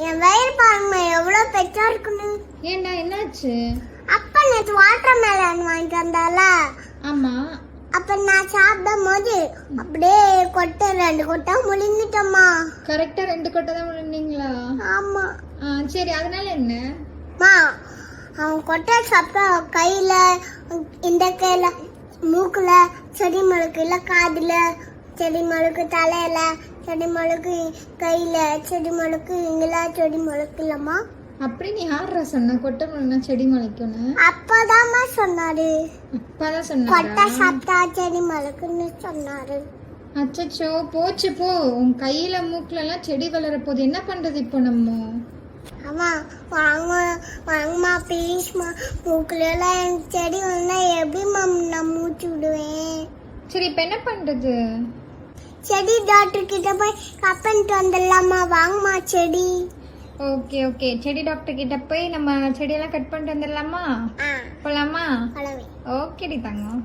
என் வயிறு பாருங்க எவ்வளவு பெருசா இருக்குன்னு. ஏண்டா என்னாச்சு? அப்பா நேற்று வாட்டர் மேலன் வாங்கிட்டு வந்தால. ஆமா. அப்ப நான் சாப்பிடும் போது அப்படியே கொட்டை 2 கொட்டை முழுங்கிட்டோமா. கரெக்டா 2 கொட்டை தான் முழுங்கிங்களா? ஆமா. சரி, அதனால என்ன? அவன் கொட்டை சாப்பிட்டா கையில, இந்த கையில, மூக்குல செடி மழுக்குல, காதுல செடி மழுக்கு, தலையில செடி மழுக்கு, கையில செடி மழுக்கு, இங்கெல்லா செடி மழுக்கு இல்லம்மா. அப்படி நீ யாரா சொன்ன கொட்டை முழுங்கினா செடி முளைக்கும்னு? அப்பதாம்மா சொன்னாரு. அப்பாதான் சொன்னாரா? கொட்டை சாப்பிட்டா செடி மழுக்குன்னு சொன்னாரு. அச்சச்சோ, போச்சு போ. உன் கையில மூக்குல எல்லாம் செடி வளர போது என்ன பண்றது இப்போ நம்ம? அம்மா வாங்கம்மா ப்ளீஸ்மா. மூக்குல எல்லாம் செடி வந்தா எப்படி நான் மூச்சு விடுவேன்? சரி, இப்ப என்ன பண்றது? செடி டாக்டர் கிட்ட போய் கட் பண்ணிட்டு வந்துடலாமா? வாங்கம்மா செடி. ஓகே ஓகே, செடி டாக்டர் கிட்ட போய் நம்ம செடியெல்லாம் கட் பண்ணிட்டு வந்துடலாமா? போலாமா? ஓகேடி தங்கம்.